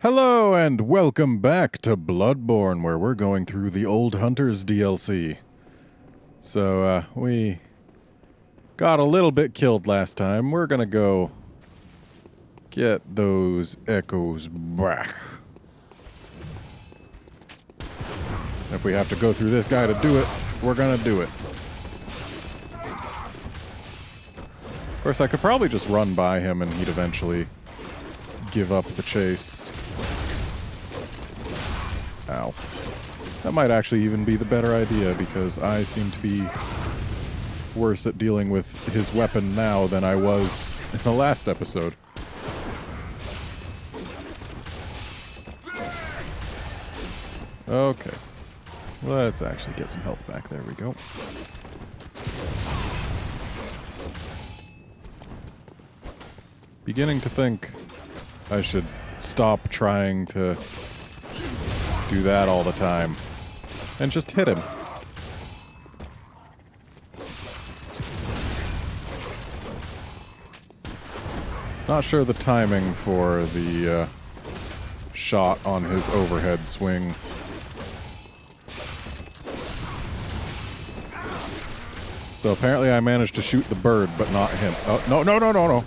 Hello and welcome back to Bloodborne, where we're going through the Old Hunters DLC. So, we got a little bit killed last time. We're gonna go get those echoes back. If we have to go through this guy to do it, we're gonna do it. Of course, I could probably just run by him and he'd eventually give up the chase. Ow. That might actually even be the better idea, because I seem to be worse at dealing with his weapon now than I was in the last episode. Okay. Let's actually get some health back. There we go. Beginning to think I should stop trying to do that all the time and just hit him. Not sure the timing for the shot on his overhead swing. So apparently I managed to shoot the bird, but not him. Oh, no, no, no, no, no.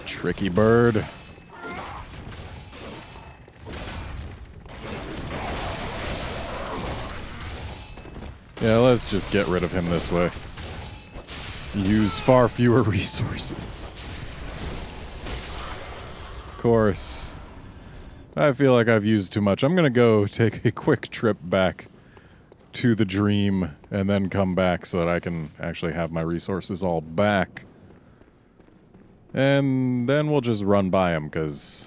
Tricky bird. Yeah, let's just get rid of him this way. Use far fewer resources. Of course. I feel like I've used too much. I'm gonna go take a quick trip back to the dream and then come back so that I can actually have my resources all back. And then we'll just run by him, because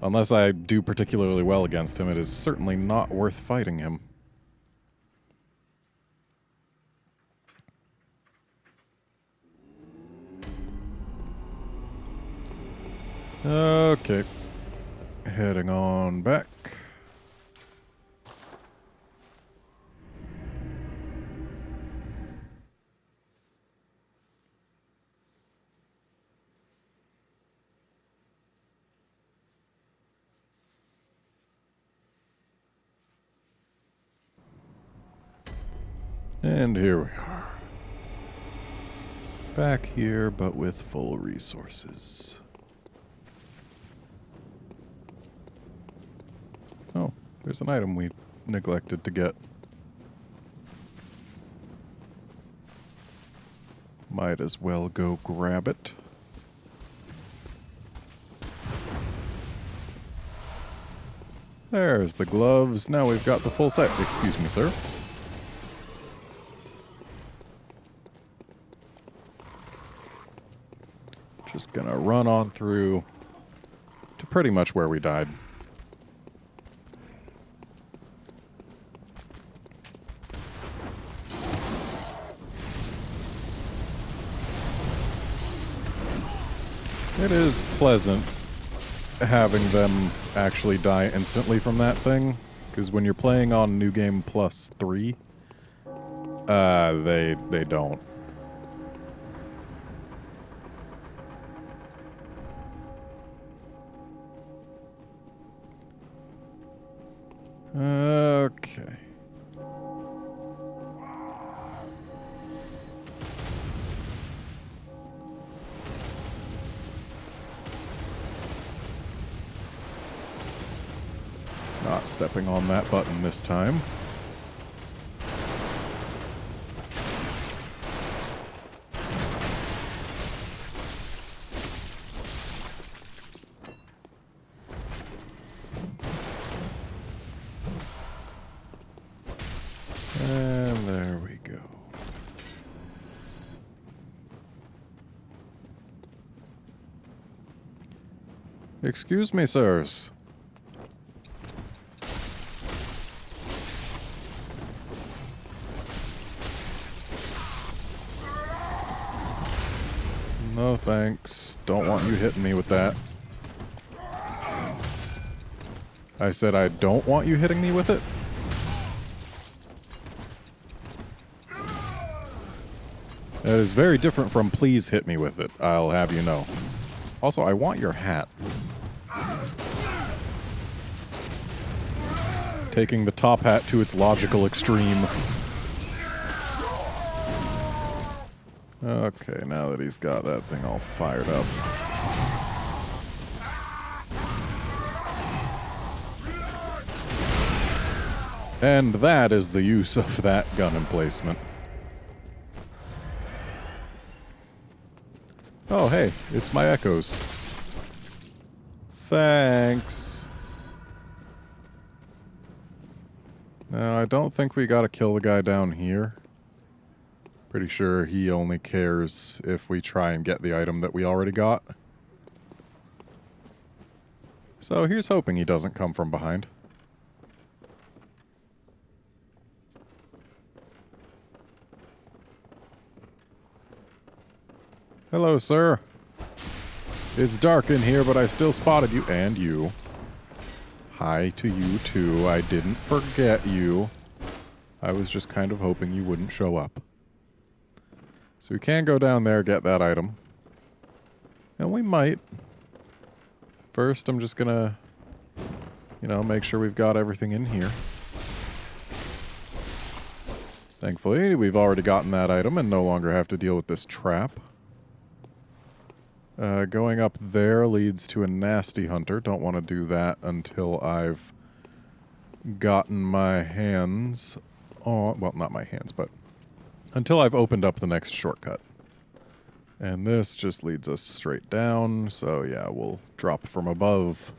unless I do particularly well against him, it is certainly not worth fighting him. Okay. Heading on back. And here we are. Back here, but with full resources. Oh, there's an item we neglected to get. Might as well go grab it. There's the gloves. Now we've got the full set. Excuse me, sir. Just gonna run on through to pretty much where we died. It is pleasant having them actually die instantly from that thing, because when you're playing on New Game Plus 3, they don't. Okay. Not stepping on that button this time. And there we go. Excuse me, sirs. No thanks. Don't want you hitting me with that. I said I don't want you hitting me with it? That is very different from please hit me with it, I'll have you know. Also, I want your hat. Taking the top hat to its logical extreme. Okay, now that he's got that thing all fired up. And that is the use of that gun emplacement. Oh, hey, it's my echoes. Thanks. Now, I don't think we gotta kill the guy down here. Pretty sure he only cares if we try and get the item that we already got. So here's hoping he doesn't come from behind. Hello, sir. It's dark in here, but I still spotted you. And you. Hi to you, too. I didn't forget you. I was just kind of hoping you wouldn't show up. So we can go down there, get that item. And we might. First, I'm just gonna, make sure we've got everything in here. Thankfully, we've already gotten that item and no longer have to deal with this trap. Going up there leads to a nasty hunter. Don't want to do that until I've gotten my hands on... Well, not my hands, but until I've opened up the next shortcut. And this just leads us straight down, so yeah, we'll drop from above.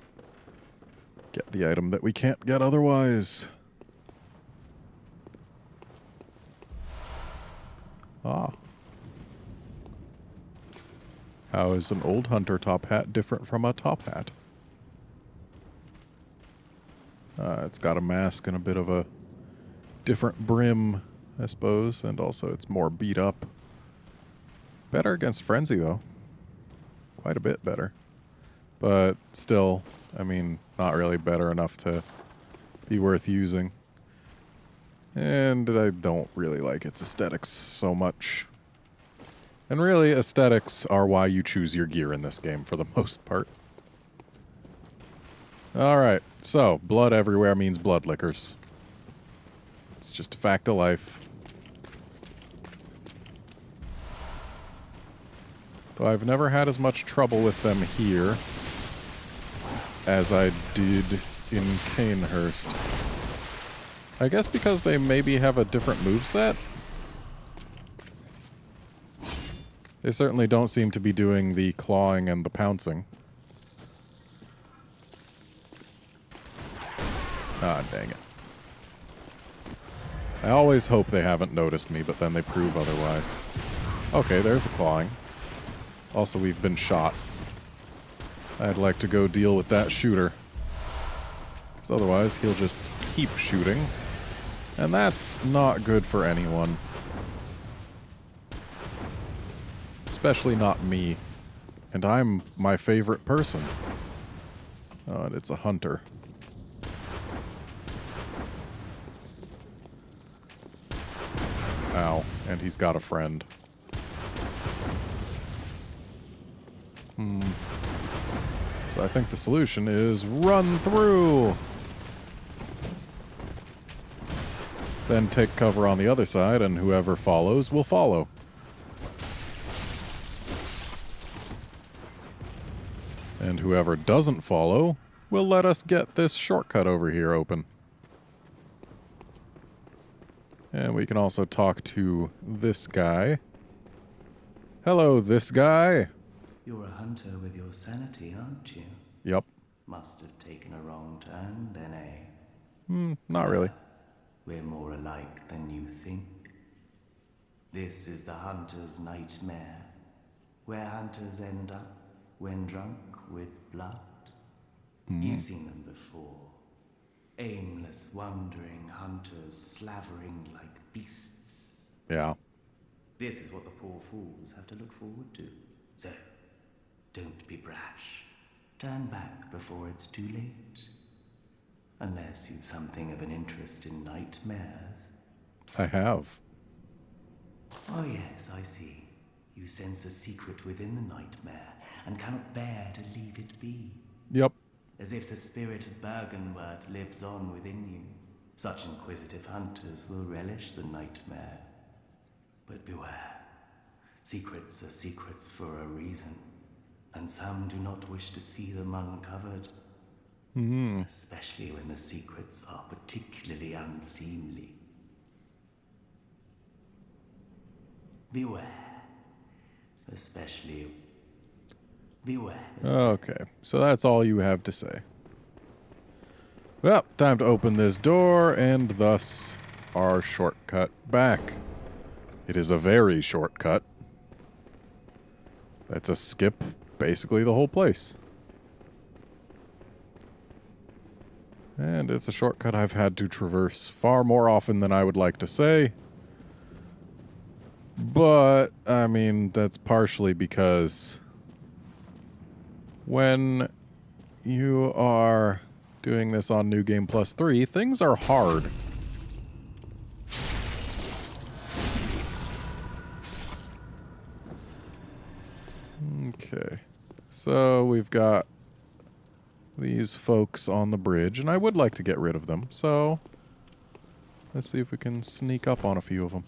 Get the item that we can't get otherwise. Ah. How is an old hunter top hat different from a top hat? It's got a mask and a bit of a different brim, I suppose, and also it's more beat up. Better against Frenzy, though. Quite a bit better. But still, I mean, not really better enough to be worth using. And I don't really like its aesthetics so much. And really, aesthetics are why you choose your gear in this game, for the most part. Alright, so, blood everywhere means blood lickers. It's just a fact of life. Though I've never had as much trouble with them here as I did in Canehurst. I guess because they maybe have a different moveset? They certainly don't seem to be doing the clawing and the pouncing. Ah, dang it. I always hope they haven't noticed me, but then they prove otherwise. Okay, there's a clawing. Also, we've been shot. I'd like to go deal with that shooter. Because otherwise, he'll just keep shooting. And that's not good for anyone. Especially not me. And I'm my favorite person. Oh, and it's a hunter. Ow. And he's got a friend. So I think the solution is run through! Then take cover on the other side, and whoever follows will follow. And whoever doesn't follow will let us get this shortcut over here open. And we can also talk to this guy. Hello, this guy! You're a hunter with your sanity, aren't you? Yep. Must have taken a wrong turn, then, eh? Not really. We're more alike than you think. This is the hunter's nightmare, where hunters end up when drunk with blood. You've seen them before. Aimless, wandering hunters slavering like beasts. Yeah. This is what the poor fools have to look forward to. So, don't be brash. Turn back before it's too late. Unless you've something of an interest in nightmares. I have. Oh yes, I see. You sense a secret within the nightmare and cannot bear to leave it be. Yep. As if the spirit of Bergenworth lives on within you. Such inquisitive hunters will relish the nightmare. But beware. Secrets are secrets for a reason. And some do not wish to see them uncovered. Especially when the secrets are particularly unseemly. Beware. Especially... beware. Okay, so that's all you have to say. Well, time to open this door, and thus our shortcut back. It is a very shortcut. That's a skip, basically the whole place. And it's a shortcut I've had to traverse far more often than I would like to say. But, I mean, that's partially because when you are doing this on New Game Plus 3, things are hard. Okay. So we've got these folks on the bridge, and I would like to get rid of them, so let's see if we can sneak up on a few of them.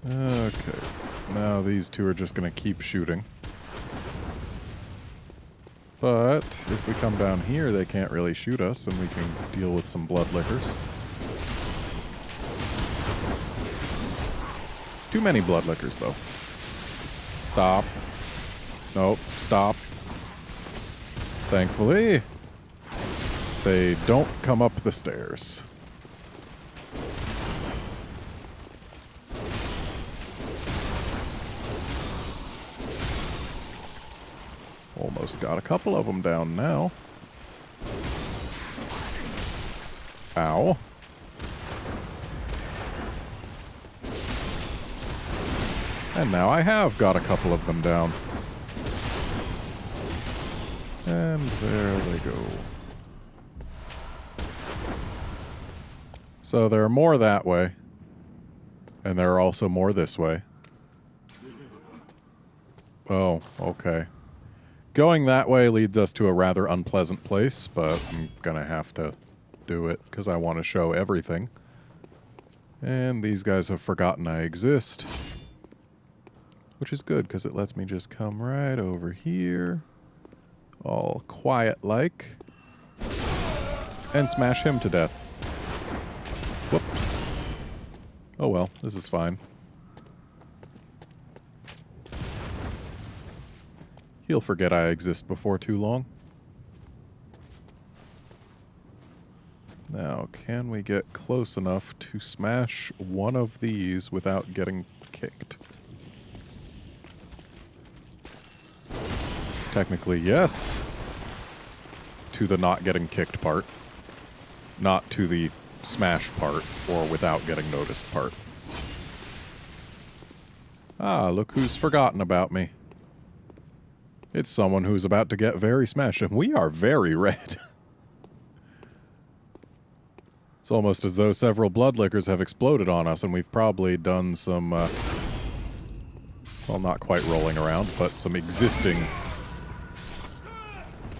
Okay, now these two are just going to keep shooting. But if we come down here, they can't really shoot us, and we can deal with some blood lickers. Too many blood lickers, though. Stop. Nope, stop. Thankfully, they don't come up the stairs. Almost got a couple of them down now. Ow. And now I have got a couple of them down. And there they go. So there are more that way. And there are also more this way. Oh, okay. Going that way leads us to a rather unpleasant place, but I'm gonna have to do it because I want to show everything. And these guys have forgotten I exist. Which is good because it lets me just come right over here. All quiet-like. And smash him to death. Whoops. Oh well, this is fine. He'll forget I exist before too long. Now, can we get close enough to smash one of these without getting kicked? Technically, yes. To the not getting kicked part. Not to the smash part, or without getting noticed part. Ah, look who's forgotten about me. It's someone who's about to get very smashed, and we are very red. It's almost as though several blood lickers have exploded on us, and we've probably done some, well, not quite rolling around, but some existing...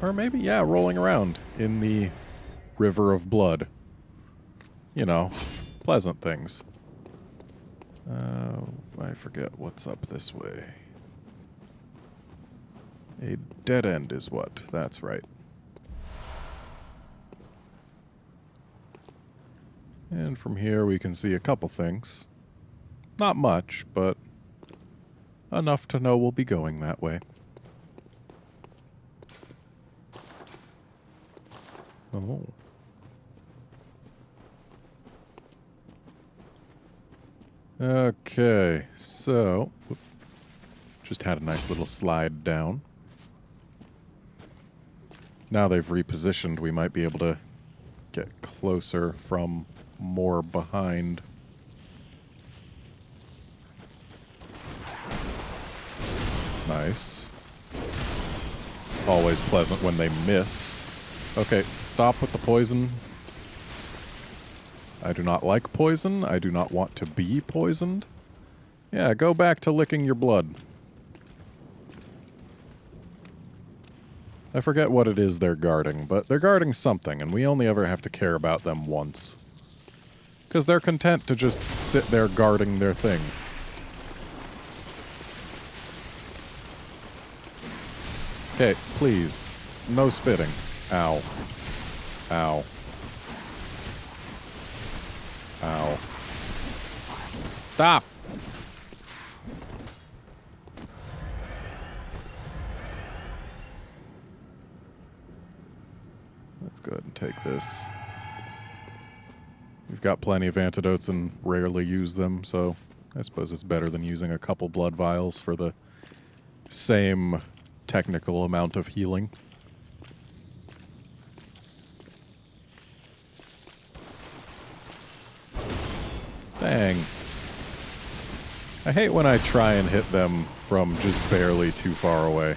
Or maybe, yeah, rolling around in the river of blood. You know, pleasant things. I forget what's up this way. A dead end is what? That's right. And from here we can see a couple things. Not much, but enough to know we'll be going that way. Oh. Okay, so... just had a nice little slide down. Now they've repositioned, we might be able to get closer from more behind. Nice. Always pleasant when they miss. Okay, stop with the poison. I do not like poison. I do not want to be poisoned. Yeah, go back to licking your blood. I forget what it is they're guarding, but they're guarding something, and we only ever have to care about them once. Because they're content to just sit there guarding their thing. Okay, please. No spitting. Ow. Ow. Ow. Stop! Let's go ahead and take this. We've got plenty of antidotes and rarely use them, so I suppose it's better than using a couple blood vials for the same technical amount of healing. Dang. I hate when I try and hit them from just barely too far away.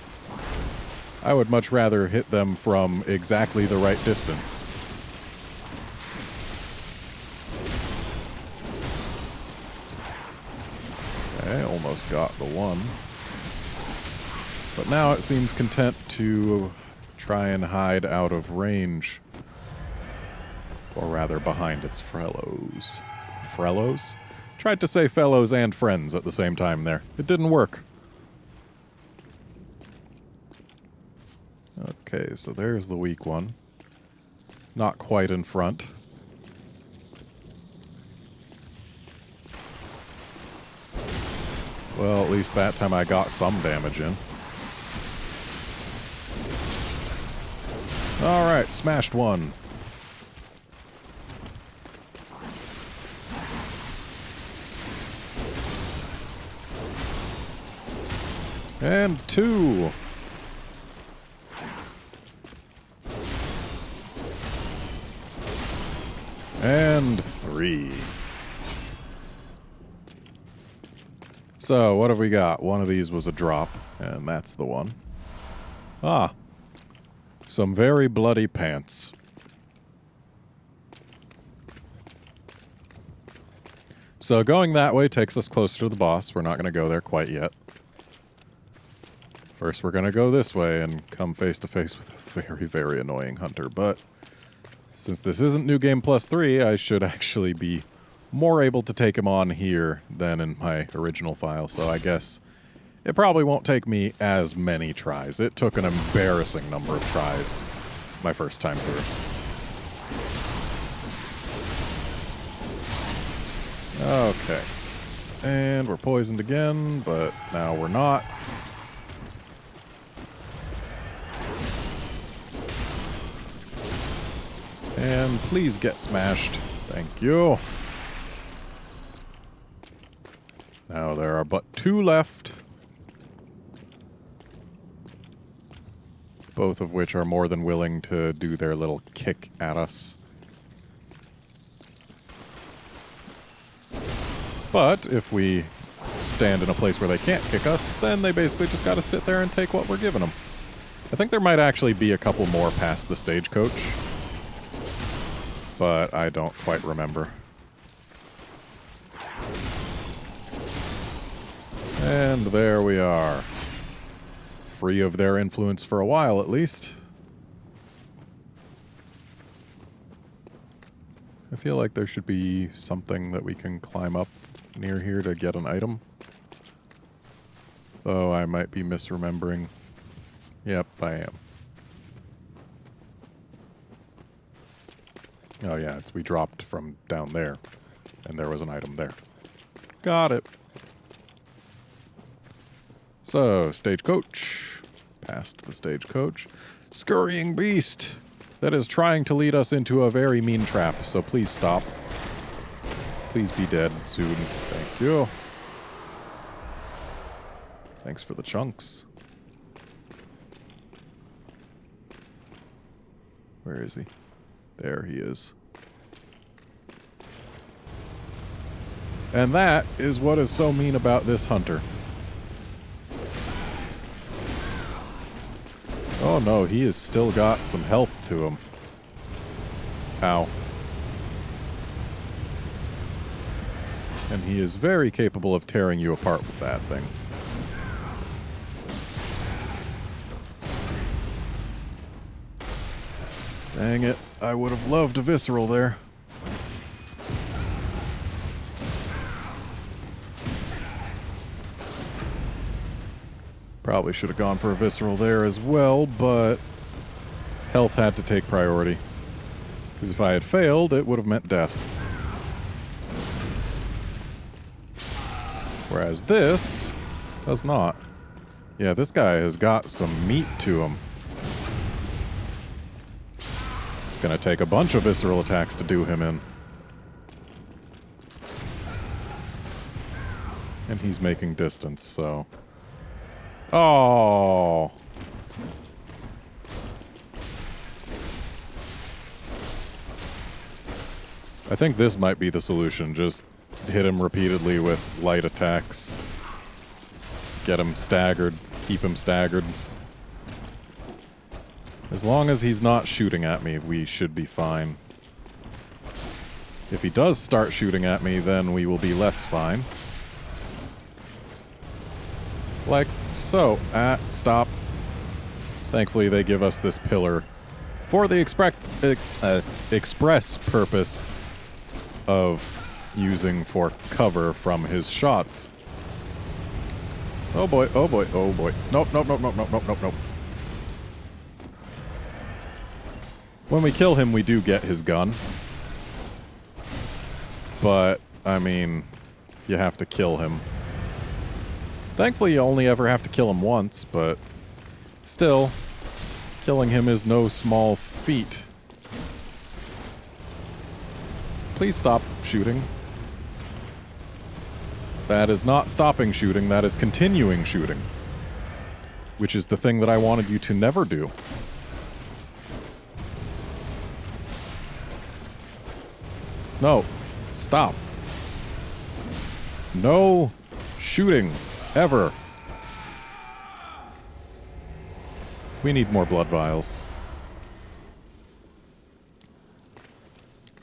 I would much rather hit them from exactly the right distance. Okay, almost got the one. But now it seems content to try and hide out of range. Or rather, behind its fellows. Fellows? Tried to say fellows and friends at the same time there. It didn't work. Okay, so there's the weak one. Not quite in front. Well, at least that time I got some damage in. Alright, smashed one. And two. And three. So, what have we got? One of these was a drop, and that's the one. Ah. Some very bloody pants. So, going that way takes us closer to the boss. We're not going to go there quite yet. First, we're going to go this way and come face to face with a very, very annoying hunter. But since this isn't New Game Plus 3, I should actually be more able to take him on here than in my original file. So I guess it probably won't take me as many tries. It took an embarrassing number of tries my first time through. Okay. And we're poisoned again, but now we're not. And please get smashed. Thank you. Now there are but two left. Both of which are more than willing to do their little kick at us. But if we stand in a place where they can't kick us, then they basically just gotta sit there and take what we're giving them. I think there might actually be a couple more past the stagecoach, but I don't quite remember. And there we are. Free of their influence for a while, at least. I feel like there should be something that we can climb up near here to get an item. Though I might be misremembering. Yep, I am. Oh yeah, we dropped from down there, and there was an item there. Got it. So, stagecoach. Past the stagecoach. Scurrying beast that is trying to lead us into a very mean trap, so please stop. Please be dead soon. Thank you. Thanks for the chunks. Where is he? There he is. And that is what is so mean about this hunter. Oh no, he has still got some health to him. Ow. And he is very capable of tearing you apart with that thing. Dang it, I would have loved a visceral there. Probably should have gone for a visceral there as well, but health had to take priority. Because if I had failed, it would have meant death. Whereas this does not. Yeah, this guy has got some meat to him. It's going to take a bunch of visceral attacks to do him in. And he's making distance, so... Oh. I think this might be the solution. Just hit him repeatedly with light attacks. Get him staggered. Keep him staggered. As long as he's not shooting at me, we should be fine. If he does start shooting at me, then we will be less fine. Like so. Stop. Thankfully, they give us this pillar for the express purpose of using for cover from his shots. Oh boy, oh boy, oh boy. Nope, nope, nope, nope, nope, nope, nope, nope. When we kill him, we do get his gun. But, I mean, you have to kill him. Thankfully, you only ever have to kill him once, but still, killing him is no small feat. Please stop shooting. That is not stopping shooting, that is continuing shooting. Which is the thing that I wanted you to never do. No. Stop. No shooting. Ever. We need more blood vials.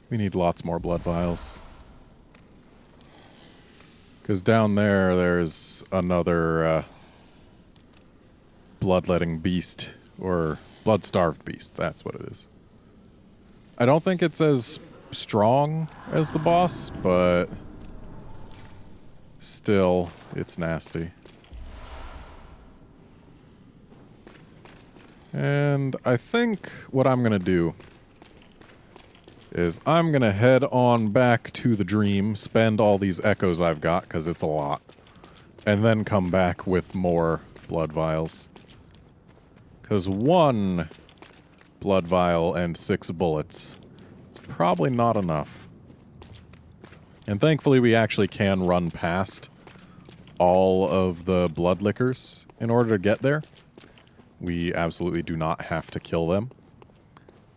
We need lots more blood vials. Because down there, there's another bloodletting beast, or blood-starved beast. That's what it is. I don't think it's as strong as the boss, but still, it's nasty. And I think what I'm going to do is I'm going to head on back to the dream, spend all these echoes I've got, because it's a lot, and then come back with more blood vials. Because 1 blood vial and 6 bullets is probably not enough. And thankfully we actually can run past all of the blood lickers in order to get there. We absolutely do not have to kill them,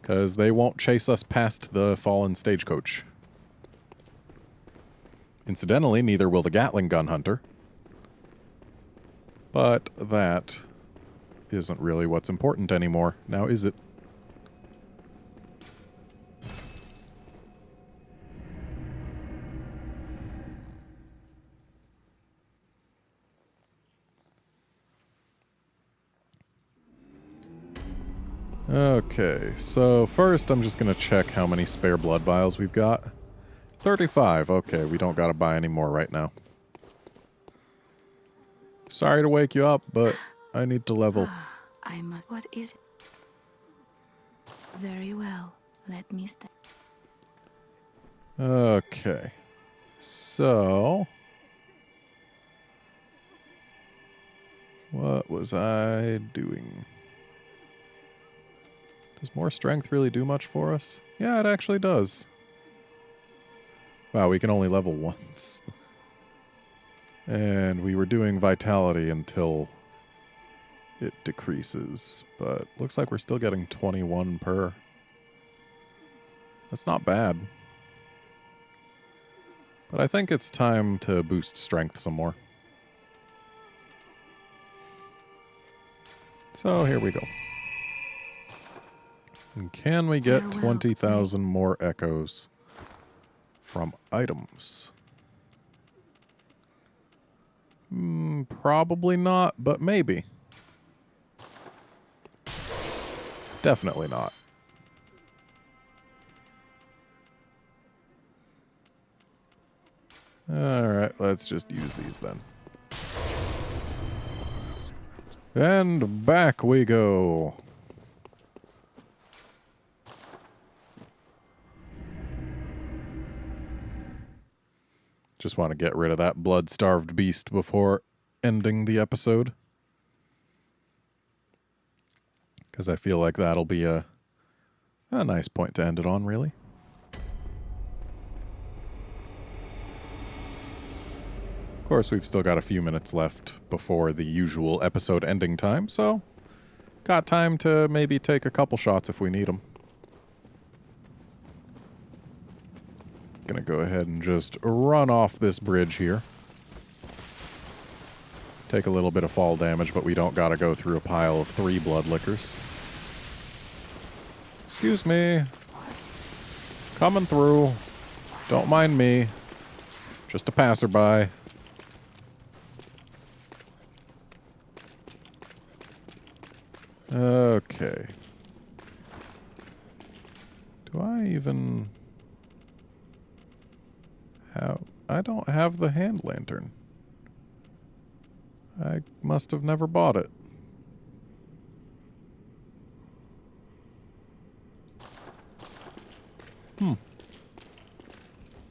because they won't chase us past the fallen stagecoach. Incidentally, neither will the Gatling gun hunter. But that isn't really what's important anymore, now is it? Okay, so first I'm just gonna check how many spare blood vials we've got. 35, okay, we don't gotta buy any more right now. Sorry to wake you up, but I need to level. I must. What is it? Very well, let me stay. Okay, so... what was I doing? Does more strength really do much for us? Yeah, it actually does. Wow, we can only level once. And we were doing vitality until it decreases. But looks like we're still getting 21 per. That's not bad. But I think it's time to boost strength some more. So here we go. And can we get Farewell, 20,000 more echoes from items? Probably not, but maybe. Definitely not. Alright, let's just use these then. And back we go. Just want to get rid of that blood-starved beast before ending the episode. Because I feel like that'll be a nice point to end it on, really. Of course, we've still got a few minutes left before the usual episode ending time, so got time to maybe take a couple shots if we need them. Gonna go ahead and just run off this bridge here. Take a little bit of fall damage, but we don't gotta go through a pile of 3 blood lickers. Excuse me. Coming through. Don't mind me. Just a passerby. Okay. Do I even have... I don't have the hand lantern. I must have never bought it.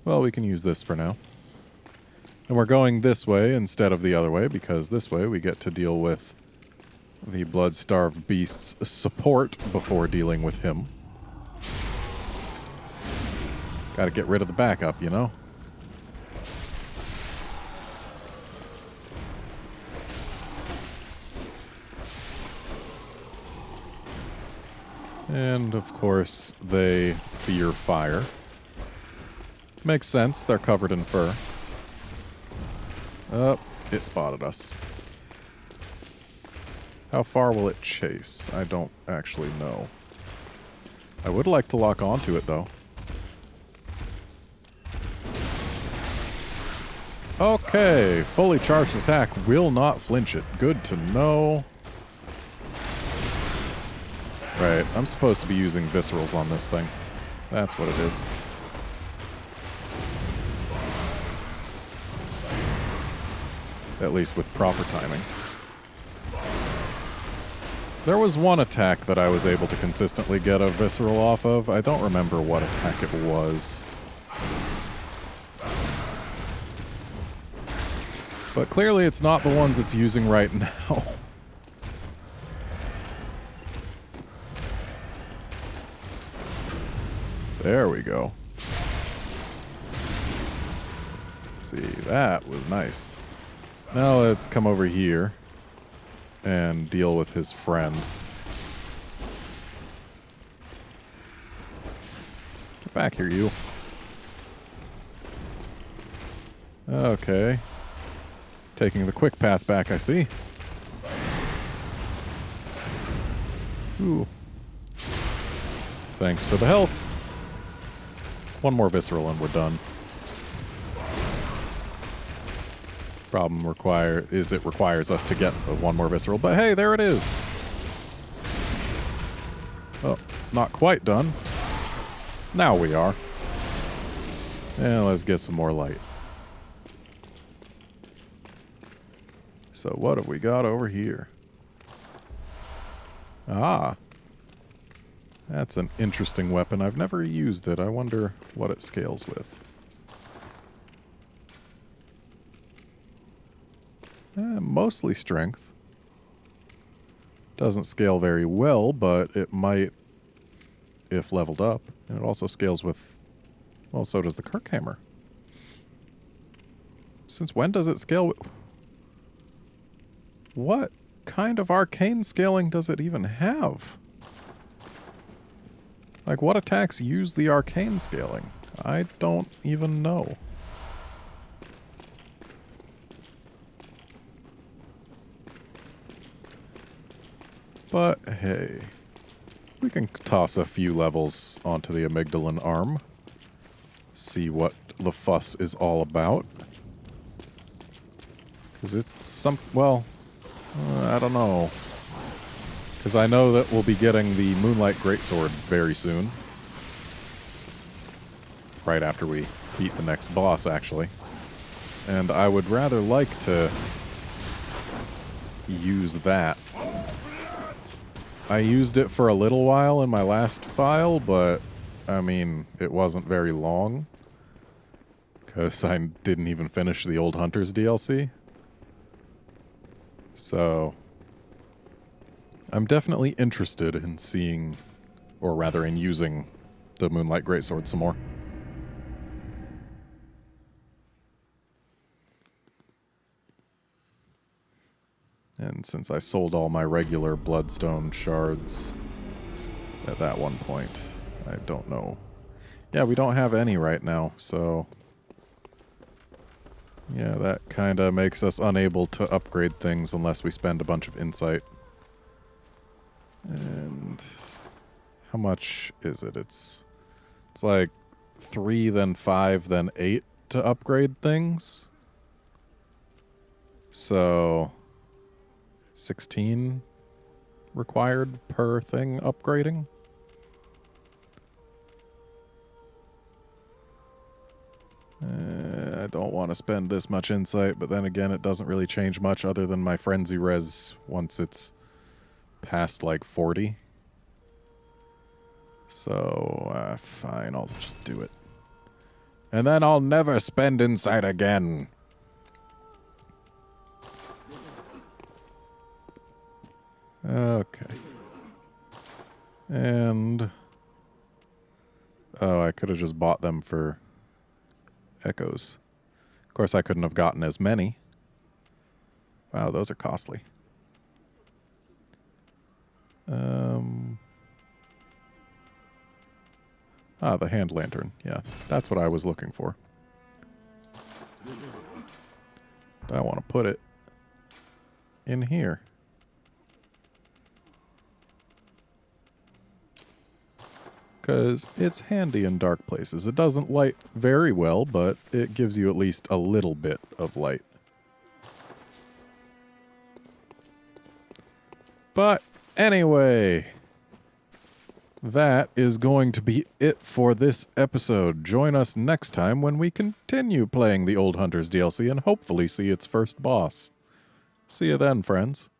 Well, we can use this for now. And we're going this way instead of the other way, because this way we get to deal with the blood-starved beast's support before dealing with him. Gotta get rid of the backup, you know? And, of course, they fear fire. Makes sense, they're covered in fur. Oh, it spotted us. How far will it chase? I don't actually know. I would like to lock onto it, though. Okay, fully charged attack will not flinch it. Good to know. Right, I'm supposed to be using viscerals on this thing. That's what it is. At least with proper timing. There was one attack that I was able to consistently get a visceral off of. I don't remember what attack it was. But clearly it's not the ones it's using right now. There we go. See, that was nice. Now let's come over here and deal with his friend. Get back here, you. Okay. Taking the quick path back, I see. Ooh. Thanks for the health. One more visceral and we're done. Problem is it requires us to get one more visceral, but hey, there it is. Oh, not quite done. Now we are. And let's get some more light. So what have we got over here? Ah. That's an interesting weapon. I've never used it. I wonder what it scales with. Mostly strength. Doesn't scale very well, but it might if leveled up. And it also scales with... Well, so does the Kirk hammer. Since when does it scale with... What kind of arcane scaling does it even have? Like, what attacks use the arcane scaling? I don't even know. But, hey. We can toss a few levels onto the amygdalin arm. See what the fuss is all about. Because it's some... well, I don't know. Because I know that we'll be getting the Moonlight Greatsword very soon. Right after we beat the next boss, actually. And I would rather like to use that. I used it for a little while in my last file, but, I mean, it wasn't very long. Because I didn't even finish the Old Hunters DLC. So, I'm definitely interested in seeing, or rather in using, the Moonlight Greatsword some more. And since I sold all my regular Bloodstone shards at that one point, I don't know. Yeah, we don't have any right now, so... yeah, that kind of makes us unable to upgrade things unless we spend a bunch of insight. And... how much is it? It's like 3, then 5, then 8 to upgrade things. So... 16 required per thing upgrading. I don't want to spend this much insight, but then again, it doesn't really change much other than my frenzy res once it's past like 40. So, fine, I'll just do it. And then I'll never spend insight again. Okay. And... oh, I could have just bought them for echoes. Of course, I couldn't have gotten as many. Wow, those are costly. Ah, the hand lantern. Yeah, that's what I was looking for. I want to put it in here. Because it's handy in dark places. It doesn't light very well, but it gives you at least a little bit of light. But anyway, that is going to be it for this episode. Join us next time when we continue playing the Old Hunters DLC and hopefully see its first boss. See you then, friends.